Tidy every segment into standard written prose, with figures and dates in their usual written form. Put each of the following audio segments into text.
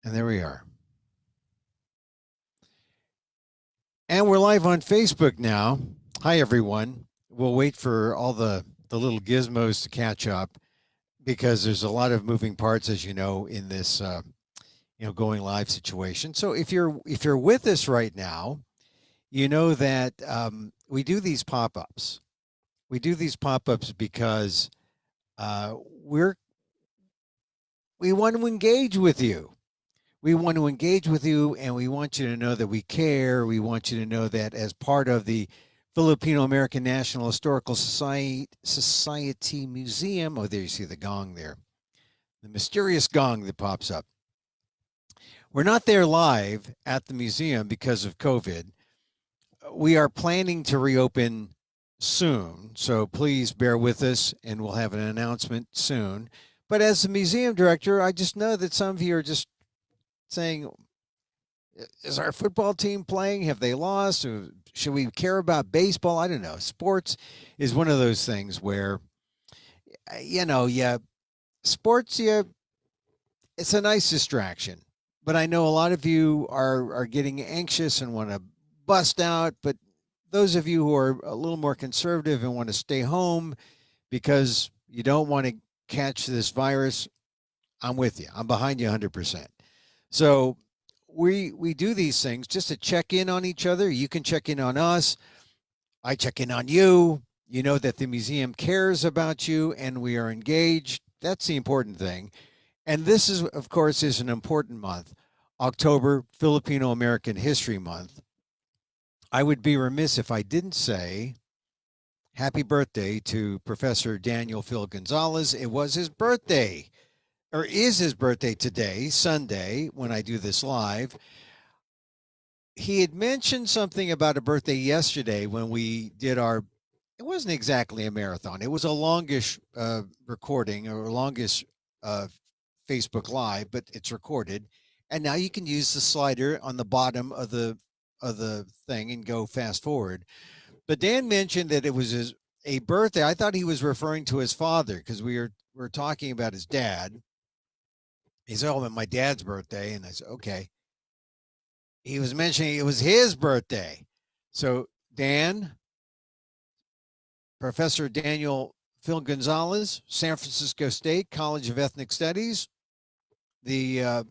And there we are. And we're live on Facebook now. Hi, everyone. We'll wait for all the little gizmos to catch up because there's a lot of moving parts, as you know, in this going live situation. So if you're with us right now, you know that we do these pop-ups. We do these pop-ups because uh, we're we want to engage with you. We want to engage with you, and we want you to know that we care. We want you to know that as part of the Filipino American National Historical Society Museum. Oh, there you see the gong there, the mysterious gong that pops up. We're not there live at the museum because of COVID. We are planning to reopen soon, so please bear with us, and we'll have an announcement soon. But as the museum director, I just know that some of you are just saying, is our football team playing? Have they lost? Or should we care about baseball? I don't know. Sports is one of those things where, yeah, sports, yeah, it's a nice distraction. But I know a lot of you are getting anxious and want to bust out. But those of you who are a little more conservative and want to stay home because you don't want to catch this virus, I'm with you. I'm behind you 100%. So we do these things just to check in on each other. You can check in on us. I check in on you. You know that the museum cares about you and we are engaged. That's the important thing. And this is, of course, is an important month, October, Filipino American History Month. I would be remiss if I didn't say happy birthday to Professor Daniel Phil Gonzalez. It was his birthday, or is his birthday today, Sunday, when I do this live. He had mentioned something about a birthday yesterday when we did our, it wasn't exactly a marathon. It was a longish recording or longish uh, Facebook Live, but it's recorded. And now you can use the slider on the bottom of the thing and go fast forward. But Dan mentioned that it was a birthday. I thought he was referring to his father because we were talking about his dad. He said, "Oh, my dad's birthday," and I said, "Okay." He was mentioning it was his birthday. So Dan, Professor Daniel Phil Gonzalez, San Francisco State College of Ethnic Studies, the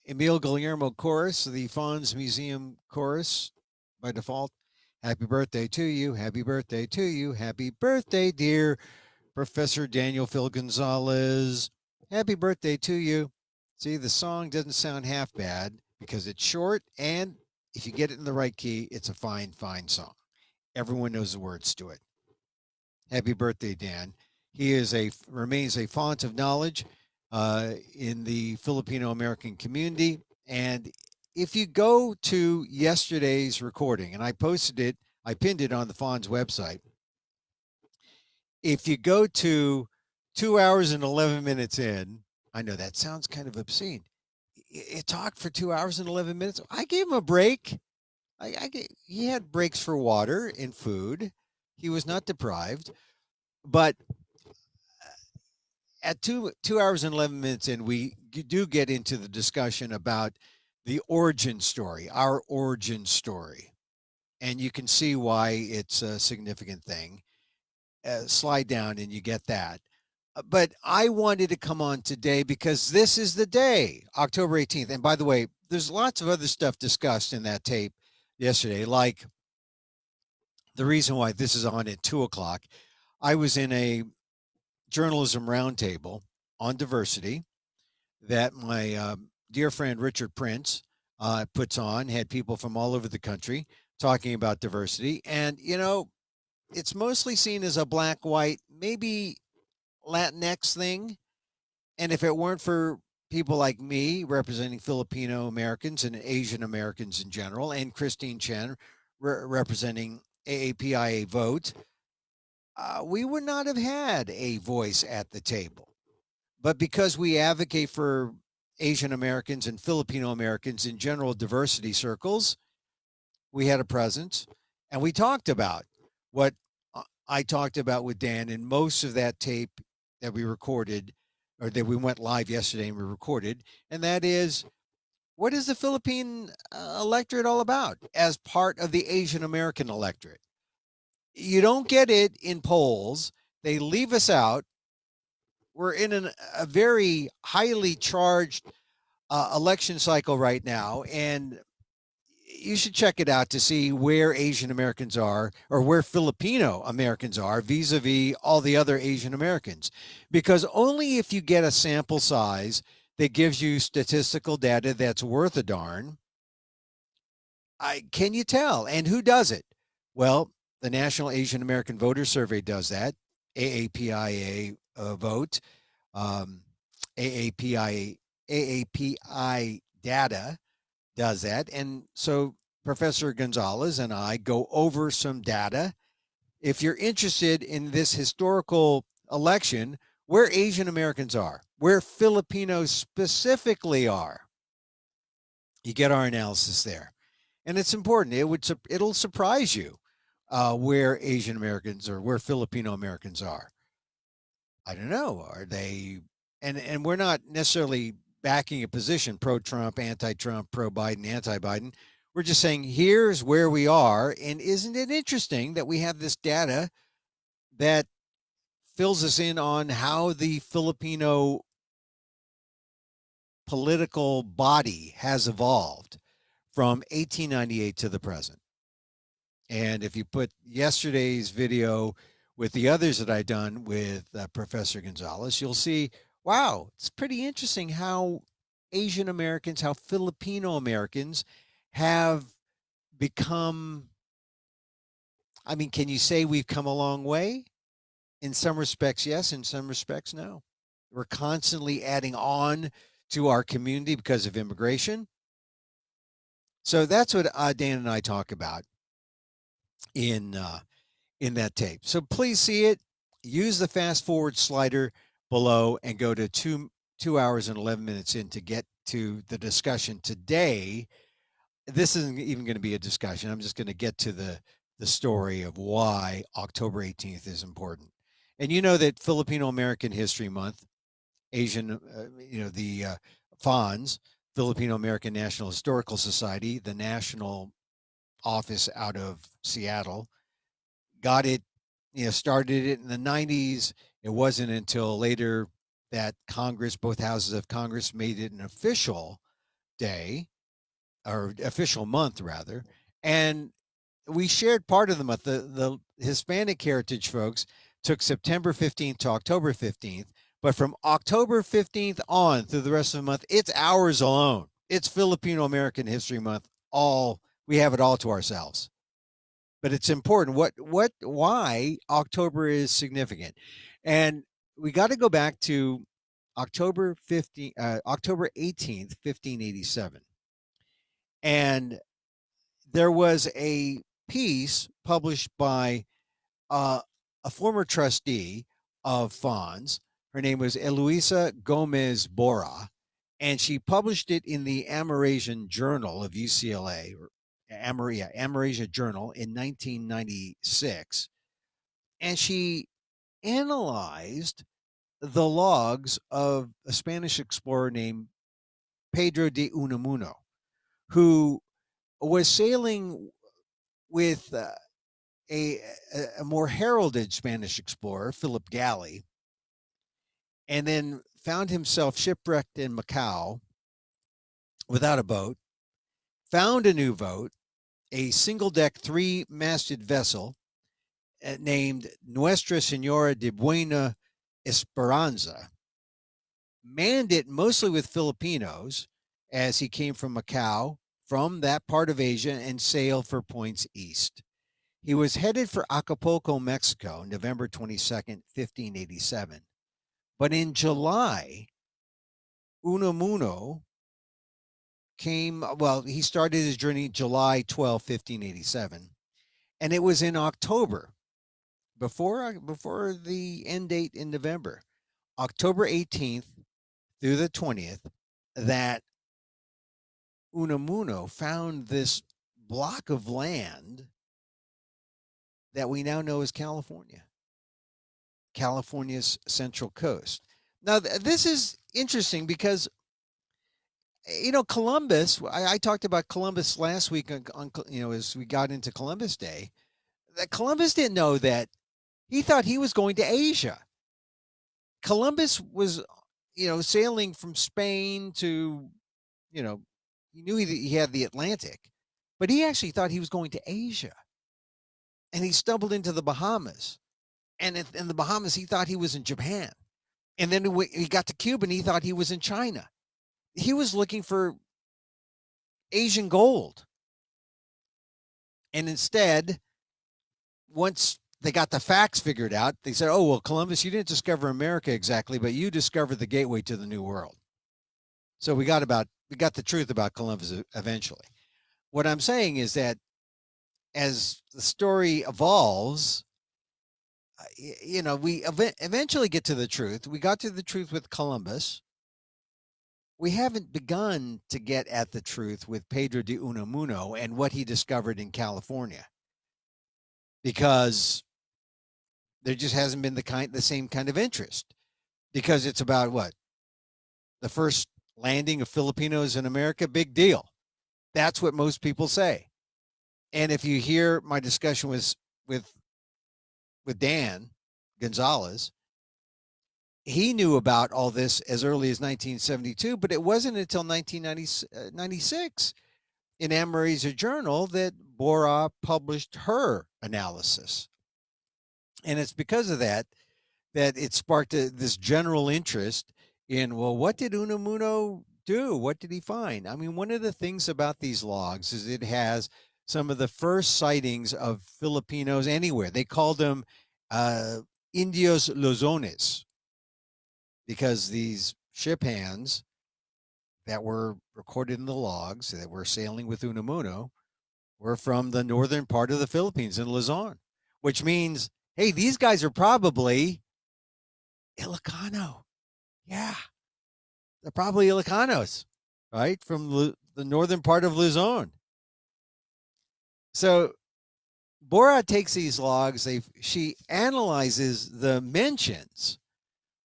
Emil Guillermo Chorus, the FANHS Museum Chorus by default. Happy birthday to you. Happy birthday to you. Happy birthday, dear Professor Daniel Phil Gonzalez. Happy birthday to you. See, the song doesn't sound half bad because it's short, and if you get it in the right key, it's a fine, fine song. Everyone knows the words to it. Happy birthday, Dan. He is a remains a font of knowledge in the Filipino American community. And if you go to yesterday's recording, and I posted it, I pinned it on the FANHS website. If you go to 2 hours and 11 minutes in, I know that sounds kind of obscene. It talked for 2 hours and 11 minutes. I gave him a break. He had breaks for water and food. He was not deprived. But at 2 hours and 11 minutes in, we do get into the discussion about the origin story, our origin story. And you can see why it's a significant thing. Slide down and you get that. But I wanted to come on today because this is the day, October 18th. And by the way, there's lots of other stuff discussed in that tape yesterday, like the reason why this is on at 2 o'clock. I was in a journalism roundtable on diversity that my dear friend Richard Prince puts on, had people from all over the country talking about diversity. And, it's mostly seen as a black, white, maybe Latinx thing. And if it weren't for people like me representing Filipino Americans and Asian Americans in general, and Christine Chen representing AAPIA Vote, we would not have had a voice at the table. But because we advocate for Asian Americans and Filipino Americans in general diversity circles, we had a presence and we talked about what I talked about with Dan, and most of that tape that we recorded or that we went live yesterday and we recorded, and that is, what is the Philippine electorate all about as part of the Asian American electorate? You don't get it in polls. They leave us out. We're in a very highly charged election cycle right now, and you should check it out to see where Asian Americans are, or where Filipino Americans are vis-a-vis all the other Asian Americans. Because only if you get a sample size that gives you statistical data that's worth a darn, can you tell? And who does it? Well, the National Asian American Voter Survey does that. AAPIA vote, um, AAPI AAPI data does that. And so Professor Gonzalez and I go over some data. If you're interested in this historical election, where Asian Americans are, where Filipinos specifically are, you get our analysis there. And it's important. It'll surprise you where Asian Americans or where Filipino Americans are. I don't know. Are they? And we're not necessarily backing a position pro-Trump, anti-Trump, pro-Biden, anti-Biden. We're just saying here's where we are, and isn't it interesting that we have this data that fills us in on how the Filipino political body has evolved from 1898 to the present. And if you put yesterday's video with the others that I've done with Professor Gonzalez, you'll see, wow, it's pretty interesting how Asian Americans, how Filipino Americans have become. I mean, can you say we've come a long way? In some respects, yes. In some respects, no. We're constantly adding on to our community because of immigration. So that's what Dan and I talk about in that tape. So please see it. Use the fast forward slider below and go to 2 hours and 11 minutes in to get to the discussion today. This isn't even going to be a discussion. I'm just going to get to the story of why October 18th is important. And you know that Filipino American History Month, Asian, the FANHS, Filipino American National Historical Society, the national office out of Seattle, got it, started it in the 90s. It wasn't until later that Congress, both houses of Congress, made it an official day, or official month rather. And we shared part of the month. The Hispanic heritage folks took September 15th to October 15th, but from October 15th on through the rest of the month, it's ours alone. It's Filipino American History Month. We have it all to ourselves. But it's important why October is significant. And we got to go back to October 18th, 1587. And there was a piece published by a former trustee of FANHS. Her name was Eloisa Gomez Bora, and she published it in the Amerasian Journal of UCLA, or Amerasia Journal in 1996. And she analyzed the logs of a Spanish explorer named Pedro de Unamuno, who was sailing with a more heralded Spanish explorer, Philip Galley, and then found himself shipwrecked in Macau without a boat, found a new boat, a single-deck, three-masted vessel named Nuestra Senora de Buena Esperanza, manned it mostly with Filipinos, as he came from Macau, from that part of Asia, and sailed for points east. He was headed for Acapulco, Mexico, November 22nd, 1587. But in July, Unamuno he started his journey July 12, 1587. And it was in October, before the end date in November, October 18th through the 20th, that Unamuno found this block of land that we now know as California, California's central coast. Now, this is interesting because, Columbus, I talked about Columbus last week as we got into Columbus Day, that Columbus didn't know that he thought he was going to Asia. Columbus was, sailing from Spain to, you know, he knew he had the Atlantic, but he actually thought he was going to Asia. And he stumbled into the Bahamas. And in the Bahamas, he thought he was in Japan. And then he got to Cuba and he thought he was in China. He was looking for Asian gold. And instead, once they got the facts figured out, they said, "Oh, well, Columbus, you didn't discover America exactly, but you discovered the gateway to the New World." So we got the truth about Columbus eventually. What I'm saying is that as the story evolves, we eventually get to the truth. We got to the truth with Columbus. We haven't begun to get at the truth with Pedro de Unamuno and what he discovered in California, because there just hasn't been the same kind of interest, because it's about what? The first landing of Filipinos in America, big deal. That's what most people say. And if you hear my discussion with Dan Gonzalez, he knew about all this as early as 1972, but it wasn't until 1996 in Anne-Marie's Journal that Bora published her analysis. And it's because of that it sparked this general interest in, well, what did Unamuno do? What did he find? I mean, one of the things about these logs is it has some of the first sightings of Filipinos anywhere. They called them Indios Luzones, because these ship hands that were recorded in the logs that were sailing with Unamuno were from the northern part of the Philippines in Luzon, which means, hey, these guys are probably Ilocano. Yeah, they're probably Ilocanos, right? From the northern part of Luzon. So Bora takes these logs, she analyzes the mentions,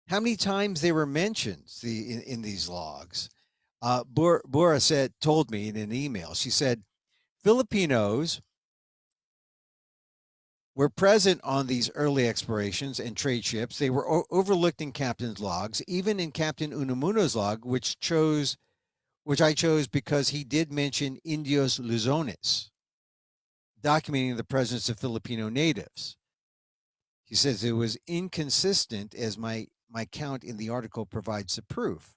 how many times they were mentioned in these logs. Bora told me in an email, she said, Filipinos were present on these early explorations and trade ships. They were overlooked in captain's logs, even in Captain Unamuno's log, which I chose because he did mention Indios Luzones, documenting the presence of Filipino natives. He says it was inconsistent, as my count in the article provides the proof.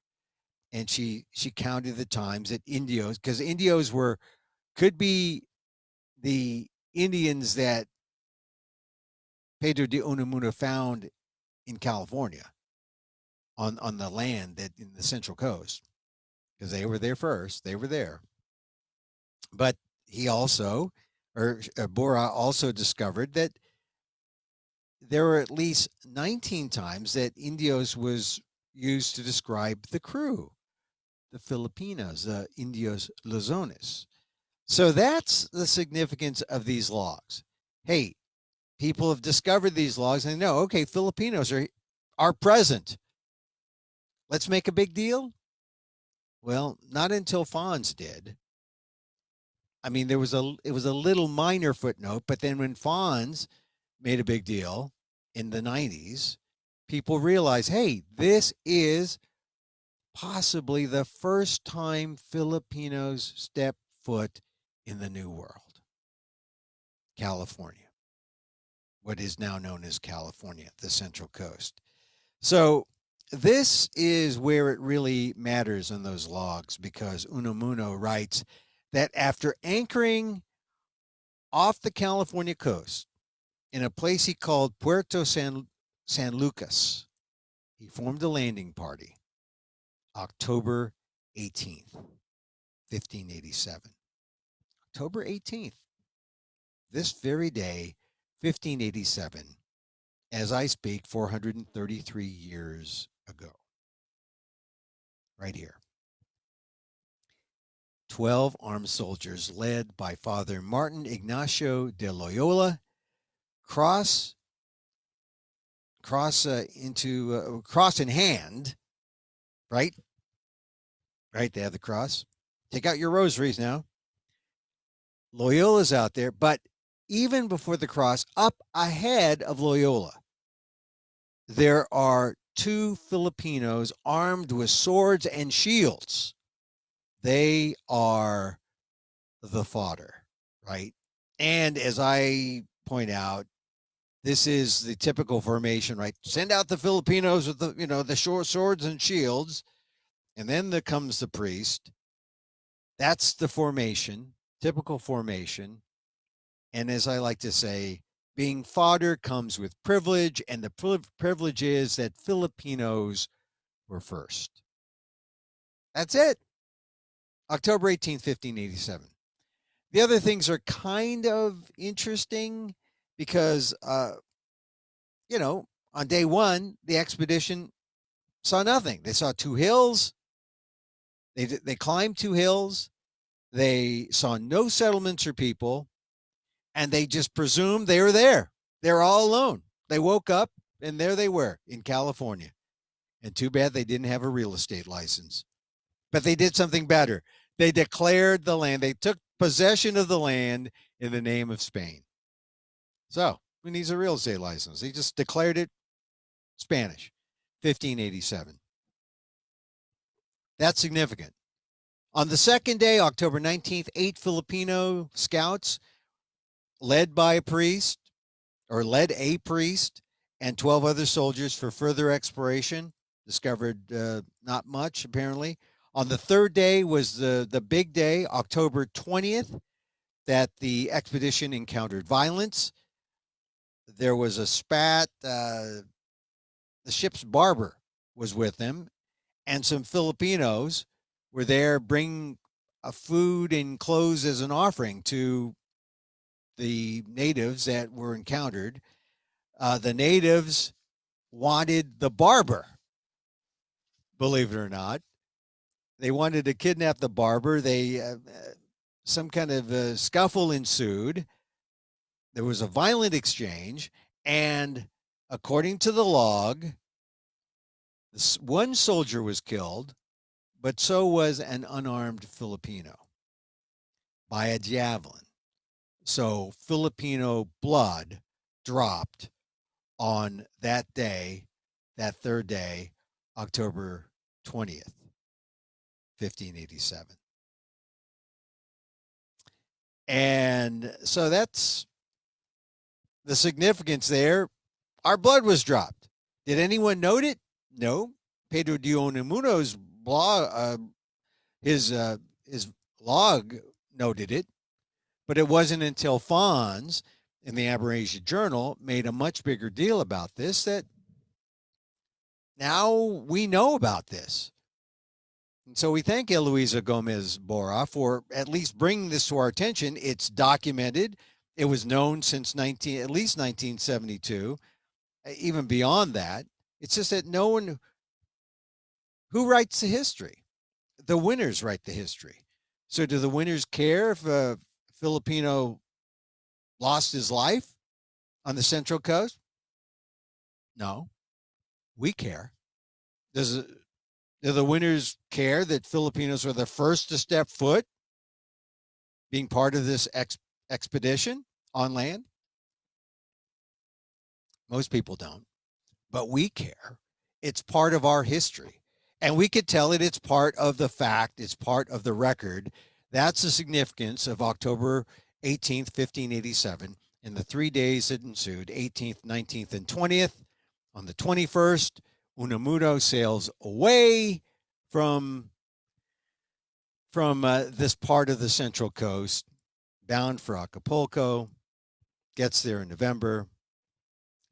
And she counted the times that Indios, because Indios could be the Indians that Pedro de Unamuno found in California on the land that in the Central Coast, because they were there first. They were there. But he also, or Bora also discovered that there were at least 19 times that Indios was used to describe the crew, the Filipinos, the Indios Luzones. So that's the significance of these logs. Hey, people have discovered these logs and they know, okay, Filipinos are present. Let's make a big deal. Well, not until FANHS did. I mean, it was a little minor footnote, but then when FANHS made a big deal in the 90s, people realized, hey, this is possibly the first time Filipinos step foot in the New World, California, what is now known as California, the Central Coast. So this is where it really matters in those logs, because Unamuno writes that after anchoring off the California coast in a place he called Puerto San Lucas, he formed a landing party October 18th, 1587. October 18th, this very day, 1587, as I speak, 433 years ago. Right here. 12 armed soldiers led by Father Martin Ignacio de Loyola cross cross into cross in hand, right? Right, they have the cross. Take out your rosaries now. Loyola's out there, but even before the cross, up ahead of Loyola, there are two Filipinos armed with swords and shields. They are the fodder, right? And as I point out, this is the typical formation, right? Send out the Filipinos with the short swords and shields, and then there comes the priest. That's the formation, typical formation. And as I like to say, being fodder comes with privilege, and the privilege is that Filipinos were first. That's it. October 18th, 1587. The other things are kind of interesting because, on day one, the expedition saw nothing. They saw two hills. They climbed two hills. They saw no settlements or people, and they just presumed they were there. They're all alone. They woke up, and there they were in California. And too bad they didn't have a real estate license. But they did something better. They declared the land. They took possession of the land in the name of Spain. So, who needs a real estate license? They just declared it Spanish, 1587. That's significant. On the second day, October 19th, 8 Filipino scouts led a priest and 12 other soldiers for further exploration. Discovered not much, apparently. On the third day was the big day, October 20th, that the expedition encountered violence. There was a spat. The ship's barber was with them, and some Filipinos were there bringing food and clothes as an offering to the natives that were encountered. The natives wanted the barber, believe it or not. They wanted to kidnap the barber. Some kind of scuffle ensued. There was a violent exchange, and according to the log, one soldier was killed, but so was an unarmed Filipino by a javelin. So Filipino blood dropped on that day, that third day, October 20th, 1587. And so that's the significance there. Our blood was dropped. Did anyone note it? No. Pedro de Unamuno's blog, his log noted it, but it wasn't until FANHS in the Aberration Journal made a much bigger deal about this that now we know about this. And so we thank Eloisa Gomez Bora for at least bringing this to our attention. It's documented. It was known since at least 1972. Even beyond that, it's just that no one who writes the history. The winners write the history. So do the winners care if a Filipino lost his life on the Central Coast? No. We care. Do the winners care that Filipinos were the first to step foot being part of this expedition on land? Most people don't, but we care. It's part of our history. And we could tell it's part of the fact, it's part of the record. That's the significance of October 18th, 1587, and the 3 days that ensued, 18th, 19th, and 20th. On the 21st, Unamuno sails away from this part of the Central Coast, bound for Acapulco, gets there in November.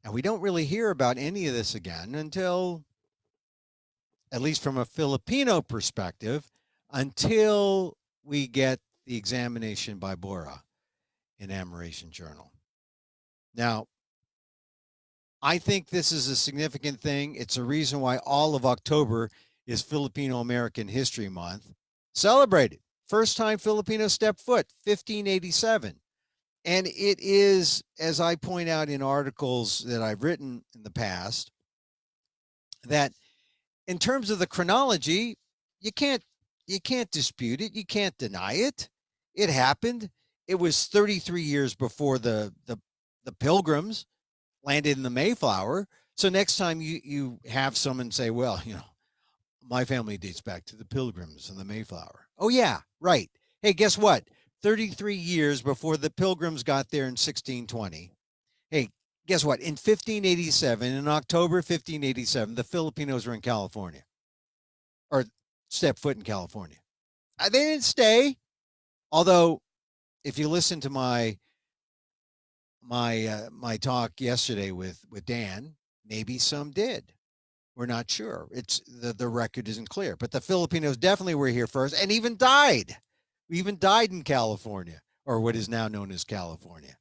And we don't really hear about any of this again until, at least from a Filipino perspective, until we get the examination by Bora in Aberration Journal. Now, I think this is a significant thing. It's a reason why all of October is Filipino American History Month. Celebrated. First time Filipinos stepped foot, 1587. And it is, as I point out in articles that I've written in the past, that in terms of the chronology, you can't you can't dispute it. You can't deny it. It happened. It was 33 years before the Pilgrims landed in the Mayflower. So next time you have someone say, well, my family dates back to the Pilgrims and the Mayflower. Oh yeah, right. Hey, guess what? 33 years before the Pilgrims got there in 1620. Hey, guess what? In 1587, in October 1587, the Filipinos were in California, or stepped foot in California. They didn't stay. Although, if you listen to my talk yesterday with Dan, maybe some did. We're not sure. It's the record isn't clear, but the Filipinos definitely were here first, and even died. We even died in California, or what is now known as California.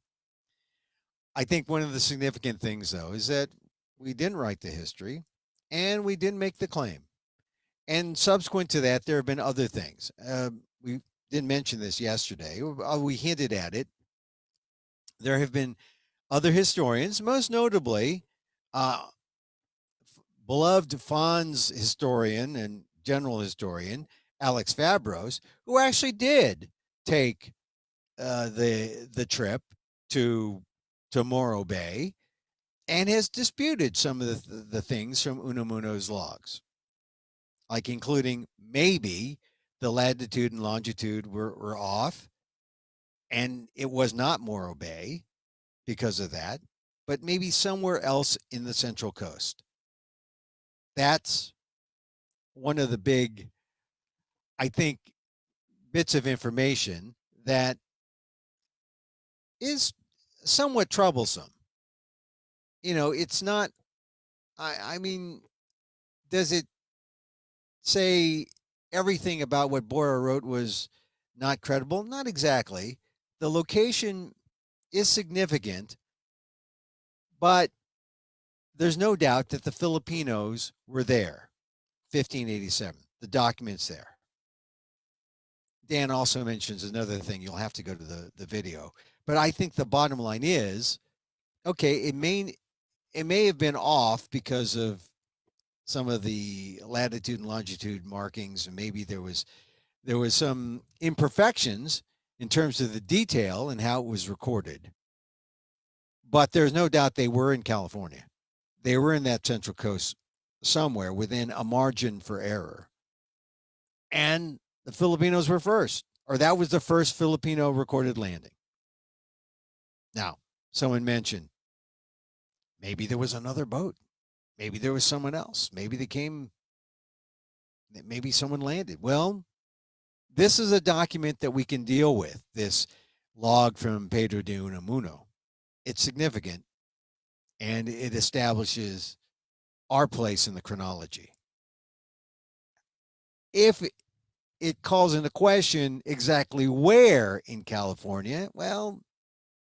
I think one of the significant things, though, is that we didn't write the history, and we didn't make the claim. And subsequent to that, there have been other things. We didn't mention this yesterday. We hinted at it. There have been other historians, most notably, uh, beloved FANHS historian and general historian Alex Fabros, who actually did take the trip to Morro Bay and has disputed some of the things from Unamuno's logs, like including maybe the latitude and longitude were off, and it was not Morro Bay because of that, but maybe somewhere else in the Central Coast. That's one of the big, I think, bits of information that is somewhat troublesome. It's not, I mean, does it say everything about what Bora wrote was not credible? Not exactly. The location is significant, but there's no doubt that the Filipinos were there, 1587. The document's there. Dan also mentions another thing. You'll have to go to the video. But I think the bottom line is, okay, it may have been off because of some of the latitude and longitude markings, and maybe there was some imperfections in terms of the detail and how it was recorded. But there's no doubt they were in California. They were in that Central Coast somewhere within a margin for error. And the Filipinos were first, or that was the first Filipino recorded landing. Now, someone mentioned maybe there was another boat. Maybe there was someone else. Maybe someone landed. Well, this is a document that we can deal with, this log from Pedro de Unamuno. It's significant, and it establishes our place in the chronology. If it calls into question exactly where in California, well,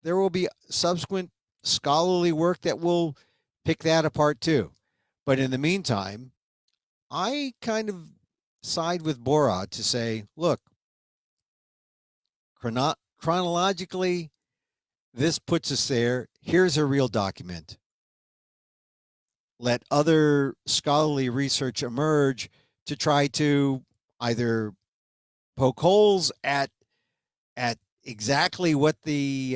there will be subsequent scholarly work that will pick that apart too. But in the meantime, I kind of side with Bora to say, look, chronologically, this puts us there. Here's a real document. Let other scholarly research emerge to try to either poke holes at exactly what the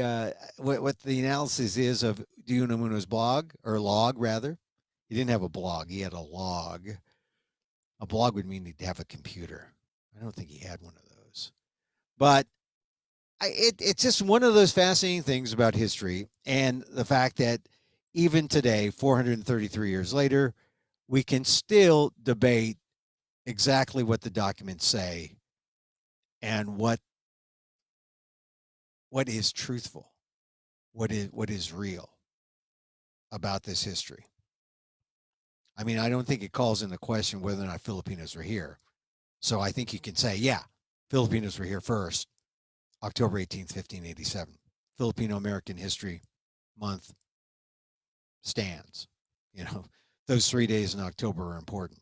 analysis is of de Unamuno's blog, or log rather. He didn't have a blog; he had a log. A blog would mean he'd have a computer. I don't think he had one of those. But it's just one of those fascinating things about history, and the fact that even today, 433 years later, we can still debate exactly what the documents say and what is truthful, what is real about this history. I mean, I don't think it calls into question whether or not Filipinos were here. So I think you can say, yeah, Filipinos were here first, October 18th, 1587. Filipino American History Month stands. Those 3 days in October are important.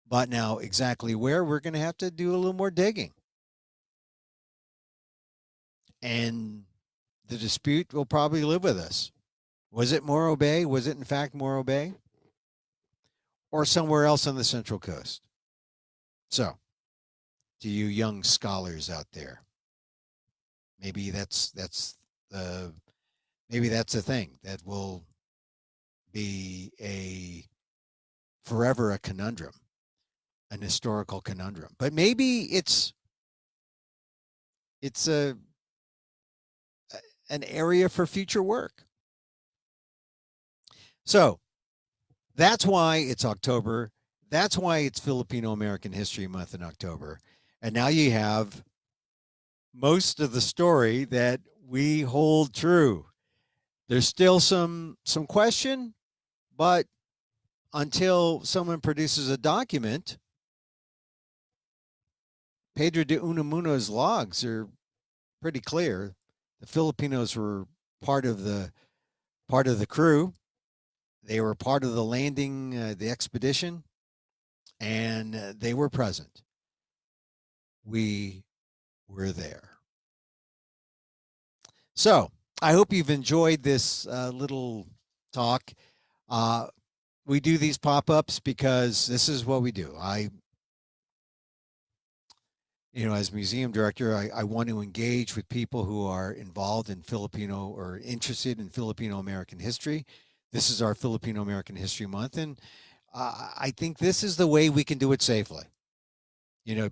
But now, exactly where, we're going to have to do a little more digging. And the dispute will probably live with us. Was it Morro Bay? Was it in fact Morro Bay? Or somewhere else on the Central Coast? So, to you young scholars out there, maybe the maybe that's a thing that will be a forever a conundrum, an historical conundrum. But maybe it's an area for future work. So that's why it's October. That's why it's Filipino American History Month in October. And now you have most of the story that we hold true. There's still some question, but until someone produces a document, Pedro de Unamuno's logs are pretty clear. The Filipinos were part of the crew. They were part of the landing, the expedition, and they were present. We were there. So I hope you've enjoyed this little talk. We do these pop-ups because this is what we do. As museum director, I want to engage with people who are involved in Filipino or interested in Filipino American history. This is our Filipino American History Month, and I think this is the way we can do it safely,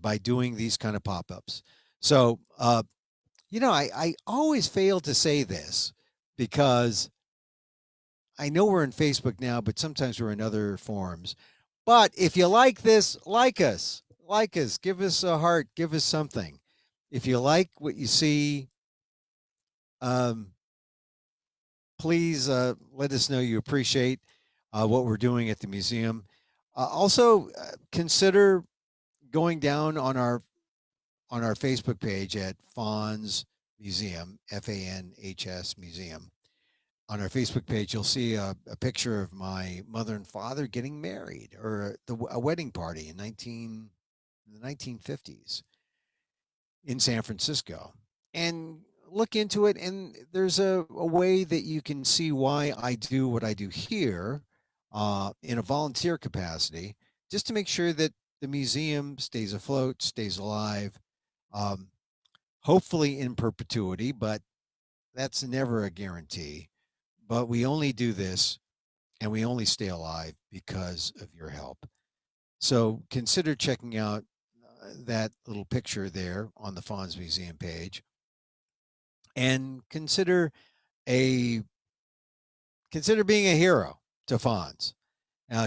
by doing these kind of pop-ups. So, I always fail to say this because I know we're in Facebook now, but sometimes we're in other forums. But if you like this, like us, give us a heart, give us something. If you like what you see, um, please let us know you appreciate what we're doing at the museum. Also, consider going down on our Facebook page at FANHS Museum, FANHS Museum. On our Facebook page, you'll see a picture of my mother and father getting married, or a wedding party in the 1950s in San Francisco. And look into it, and there's a way that you can see why I do what I do here in a volunteer capacity, just to make sure that the museum stays afloat, stays alive, um, hopefully in perpetuity, but that's never a guarantee. But we only do this and we only stay alive because of your help. So consider checking out that little picture there on the FANHS Museum page, and a consider being a hero to FANHS.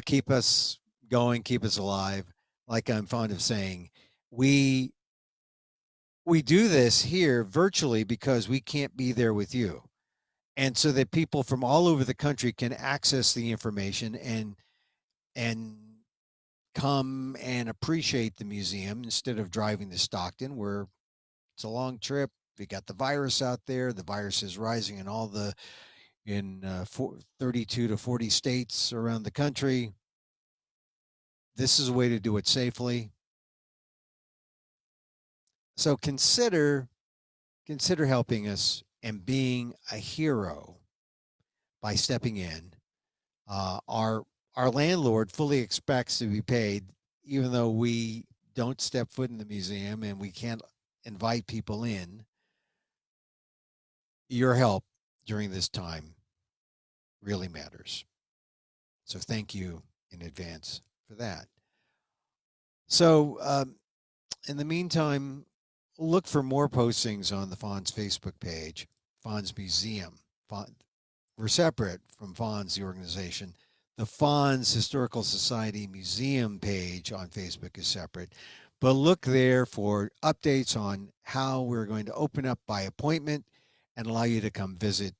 Keep us going, keep us alive. Like I'm fond of saying, we do this here virtually because we can't be there with you, and so that people from all over the country can access the information and come and appreciate the museum instead of driving to Stockton, where it's a long trip. We got the virus out there. The virus is rising in 32 to 40 states around the country. This is a way to do it safely. So consider helping us and being a hero by stepping in. Our landlord fully expects to be paid, even though we don't step foot in the museum and we can't invite people in. Your help during this time really matters. So thank you in advance for that. So in the meantime, look for more postings on the FANHS Facebook page, FANHS Museum. We're separate from FANHS, the organization. The FANHS Historical Society Museum page on Facebook is separate. But look there for updates on how we're going to open up by appointment and allow you to come visit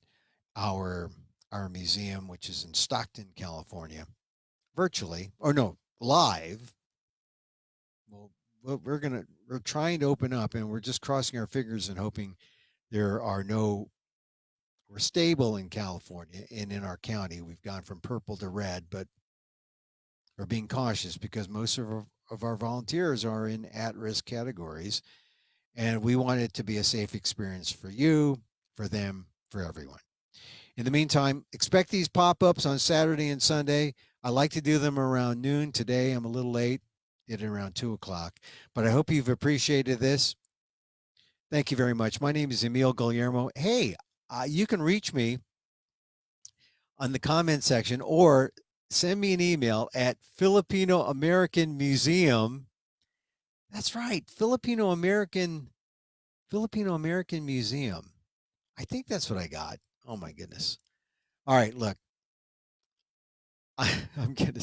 our museum, which is in Stockton, California, virtually, or no, live. Well, we're trying to open up, and we're just crossing our fingers and hoping we're stable in California and in our county. We've gone from purple to red, but we're being cautious because most of our volunteers are in at-risk categories, and we want it to be a safe experience for you, for them, for everyone. In the meantime, expect these pop-ups on Saturday and Sunday. I like to do them around noon. Today I'm a little late, did it around 2 o'clock. But I hope you've appreciated this. Thank you very much. My name is Emil Guillermo. Hey, you can reach me on the comment section or send me an email at Filipino American Museum. That's right, Filipino American Museum. I think that's what I got. Oh my goodness. All right, look, I'm gonna.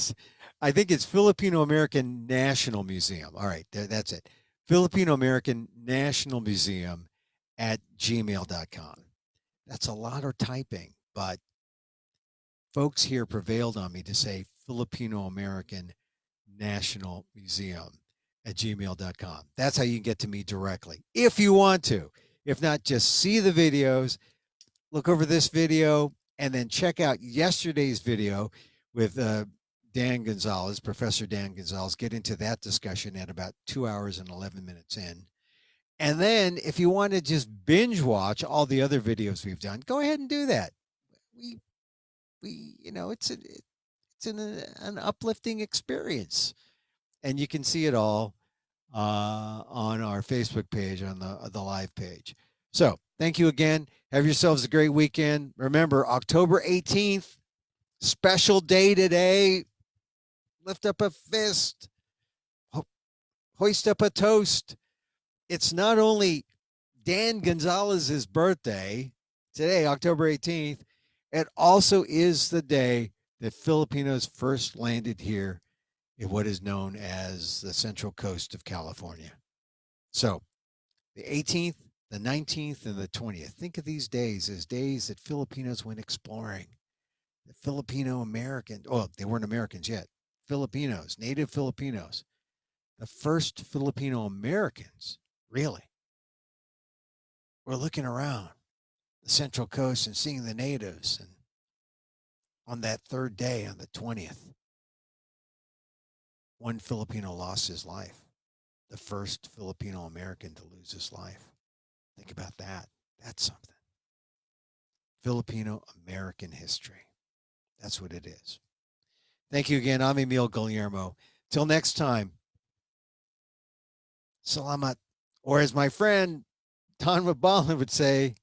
I think it's Filipino American National Museum. All right, that's it. Filipino American National Museum at gmail.com. That's a lot of typing, but folks here prevailed on me to say Filipino American National Museum at gmail.com. That's how you can get to me directly if you want to. If not, just see the videos, look over this video, and then check out yesterday's video with Dan Gonzalez, Professor Dan Gonzalez. Get into that discussion at about 2 hours and 11 minutes in. And then if you want to just binge watch all the other videos we've done, go ahead and do that. We it's an uplifting experience, and you can see it all on our Facebook page, on the live page. So thank you again. Have yourselves a great weekend. Remember, October 18th, special day today. Lift up a fist, hoist up a toast. It's not only Dan Gonzalez's birthday today, October 18th, it also is the day that Filipinos first landed here in what is known as the Central Coast of California. So the 18th, the 19th, and the 20th. Think of these days as days that Filipinos went exploring. The Filipino American, oh, they weren't Americans yet. Filipinos, native Filipinos, the first Filipino Americans, really. We're looking around the Central Coast and seeing the natives. And on that third day, on the 20th, one Filipino lost his life. The first Filipino American to lose his life. Think about that. That's something. Filipino American history. That's what it is. Thank you again. I'm Emil Guillermo. Till next time, salamat. Or as my friend Ton Mabalan would say,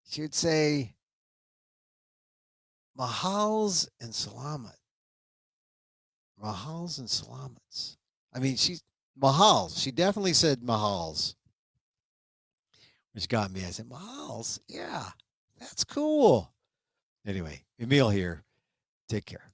she would say, mahals and salamat. Mahals and salamats. I mean, she's mahals. She definitely said mahals, which got me. I said, mahals? Yeah, that's cool. Anyway, Emil here. Take care.